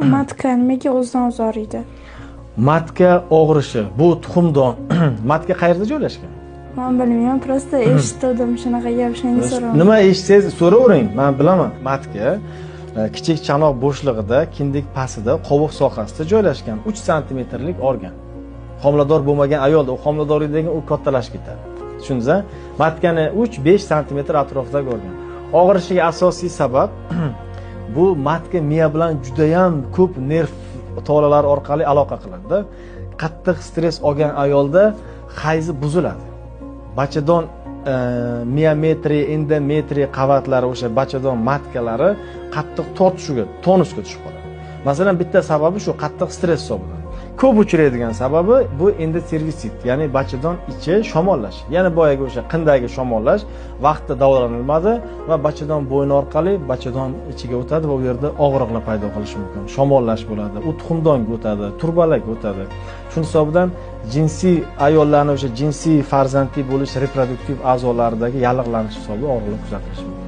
Matka nimaga o'zidan o'zi og'riydi? Matka og'rishi, bu tuxumdon. Matka qayerda joylashgan? Men bilmayman, prosta eshitdim shunaqa gap, shunga so'radim. Nima eshitsangiz so'ravering, men bilaman. Matka kichik chanoq bo'shlig'ida, kindik pastida, qovoq sohasida joylashgan 3 santimetrlik organ. Homilador bo'lmagan ayolda u homiladorlikdagi u kattalashib ketadi. Tushundingiz? Matkani 3-5 santimetr atrofidagi organ. Og'rishiga asosiy sabab bu matka miya bilan juda ham ko'p nerv tolalari orqali aloqa qiladi. Qattiq stress olgan ayolda hayzi buziladi. Bachadon miometriya, endometriya qavatlari, o'sha bachadon matkalari qattiq tortishuvga, tonusga tushib qoladi. Masalan, bitta sababi shu qattiq stress hisoblanadi. Ko'p uchraydigan sababi bu endoservisit, ya'ni bachadon ichi shamollash. Ya'ni boyagi o'sha qindagi shamollash vaqtida davolanilmadi va bachadon bo'yni orqali bachadon ichiga o'tadi va u yerda og'riqlar paydo qilishi mumkin. Shamollash bo'ladi, u tuxumdonga o'tadi, turbalak o'tadi. Shuning hisobidan jinsiy ayollarning o'sha jinsiy farzandli bo'lish reproduktiv a'zolaridagi yallig'lanish hisobi og'riqlar kuzatilishi mumkin.